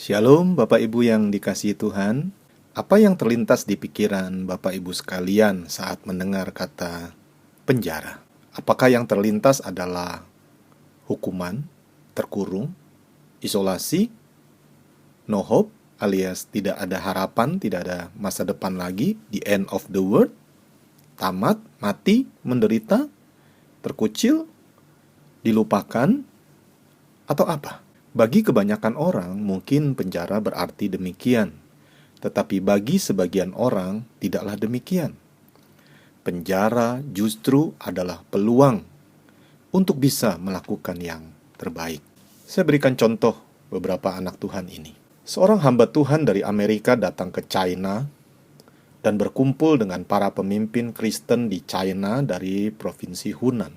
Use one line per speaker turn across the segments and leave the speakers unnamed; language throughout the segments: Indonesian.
Shalom Bapak Ibu yang dikasihi Tuhan. Apa yang terlintas di pikiran Bapak Ibu sekalian saat mendengar kata penjara? Apakah yang terlintas adalah hukuman, terkurung, isolasi, no hope, alias tidak ada harapan, tidak ada masa depan lagi, the end of the world, tamat, mati, menderita, terkucil, dilupakan, atau apa? Bagi kebanyakan orang, mungkin penjara berarti demikian. Tetapi bagi sebagian orang, tidaklah demikian. Penjara justru adalah peluang untuk bisa melakukan yang terbaik. Saya berikan contoh beberapa anak Tuhan ini. Seorang hamba Tuhan dari Amerika datang ke China dan berkumpul dengan para pemimpin Kristen di China dari provinsi Hunan.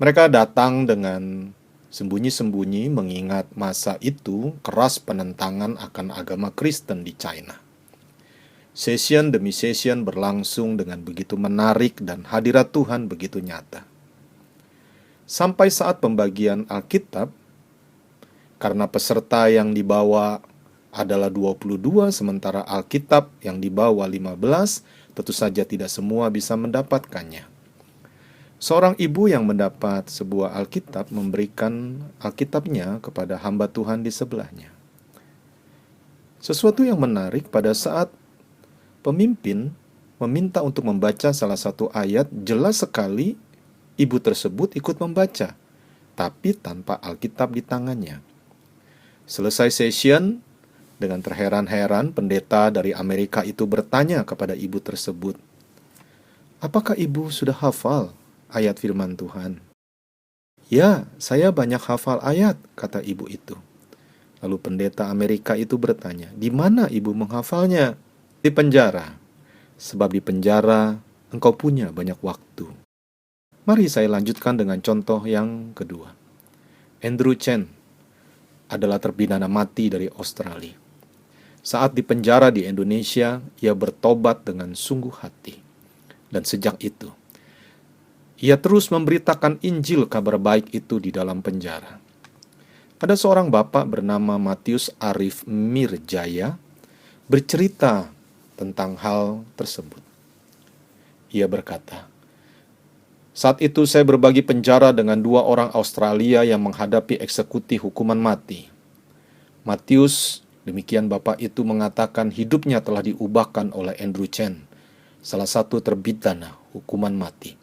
Mereka datang dengan sembunyi-sembunyi mengingat masa itu keras penentangan akan agama Kristen di China. Session demi session berlangsung dengan begitu menarik dan hadirat Tuhan begitu nyata. Sampai saat pembagian Alkitab, karena peserta yang dibawa adalah 22 sementara Alkitab yang dibawa 15, tentu saja tidak semua bisa mendapatkannya. Seorang ibu yang mendapat sebuah Alkitab memberikan Alkitabnya kepada hamba Tuhan di sebelahnya. Sesuatu yang menarik pada saat pemimpin meminta untuk membaca salah satu ayat, jelas sekali ibu tersebut ikut membaca, tapi tanpa Alkitab di tangannya. Selesai session, dengan terheran-heran pendeta dari Amerika itu bertanya kepada ibu tersebut, "Apakah ibu sudah hafal ayat firman Tuhan?" "Ya, saya banyak hafal ayat," kata ibu itu. Lalu pendeta Amerika itu bertanya, "Di mana ibu menghafalnya?" "Di penjara. Sebab di penjara engkau punya banyak waktu." Mari saya lanjutkan dengan contoh yang kedua. Andrew Chen adalah terpidana mati dari Australia. Saat di penjara di Indonesia, ia bertobat dengan sungguh hati. Dan sejak itu, ia terus memberitakan Injil kabar baik itu di dalam penjara. Ada seorang bapak bernama Matius Arif Mirjaya bercerita tentang hal tersebut. Ia berkata, "Saat itu saya berbagi penjara dengan 2 orang Australia yang menghadapi eksekusi hukuman mati. Matius, demikian bapak itu mengatakan hidupnya telah diubahkan oleh Andrew Chen, salah satu terpidana hukuman mati.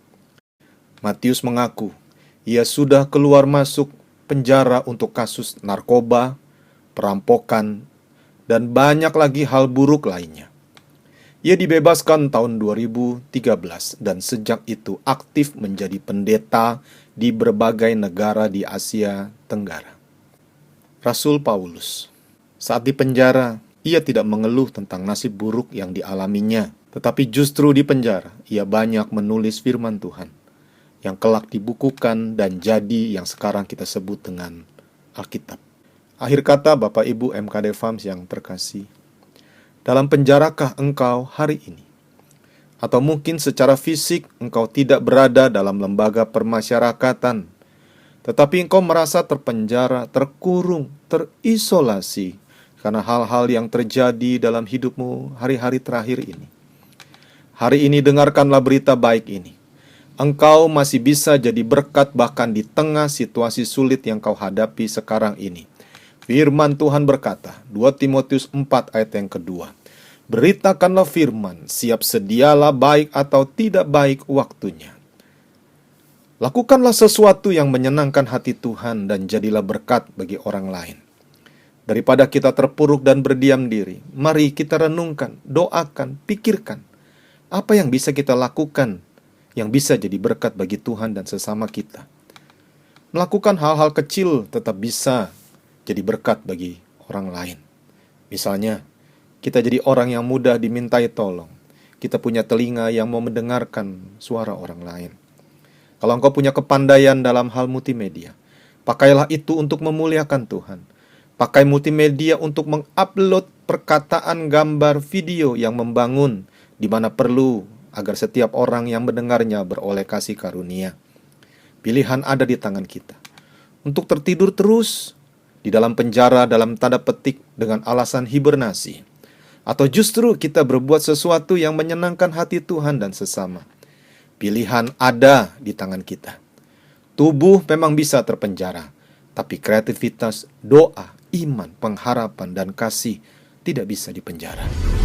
Matius mengaku, ia sudah keluar masuk penjara untuk kasus narkoba, perampokan, dan banyak lagi hal buruk lainnya. Ia dibebaskan tahun 2013 dan sejak itu aktif menjadi pendeta di berbagai negara di Asia Tenggara." Rasul Paulus, saat di penjara, ia tidak mengeluh tentang nasib buruk yang dialaminya, tetapi justru di penjara, ia banyak menulis firman Tuhan yang kelak dibukukan dan jadi yang sekarang kita sebut dengan Alkitab. Akhir kata Bapak Ibu MKD Farms yang terkasih, dalam penjarakah engkau hari ini? Atau mungkin secara fisik engkau tidak berada dalam lembaga permasyarakatan, tetapi engkau merasa terpenjara, terkurung, terisolasi karena hal-hal yang terjadi dalam hidupmu hari-hari terakhir ini. Hari ini dengarkanlah berita baik ini. Engkau masih bisa jadi berkat bahkan di tengah situasi sulit yang kau hadapi sekarang ini. Firman Tuhan berkata, 2 Timotius 4 ayat yang kedua, "Beritakanlah firman, siap sedialah baik atau tidak baik waktunya." Lakukanlah sesuatu yang menyenangkan hati Tuhan dan jadilah berkat bagi orang lain. Daripada kita terpuruk dan berdiam diri, mari kita renungkan, doakan, pikirkan apa yang bisa kita lakukan yang bisa jadi berkat bagi Tuhan dan sesama kita. Melakukan hal-hal kecil tetap bisa jadi berkat bagi orang lain. Misalnya, kita jadi orang yang mudah dimintai tolong. Kita punya telinga yang mau mendengarkan suara orang lain. Kalau engkau punya kepandaian dalam hal multimedia, pakailah itu untuk memuliakan Tuhan. Pakai multimedia untuk mengupload perkataan, gambar, video yang membangun di mana perlu agar setiap orang yang mendengarnya beroleh kasih karunia. Pilihan ada di tangan kita. Untuk tertidur terus, di dalam penjara dalam tanda petik dengan alasan hibernasi? Atau justru kita berbuat sesuatu yang menyenangkan hati Tuhan dan sesama? Pilihan ada di tangan kita. Tubuh memang bisa terpenjara, tapi kreativitas, doa, iman, pengharapan, dan kasih tidak bisa dipenjara.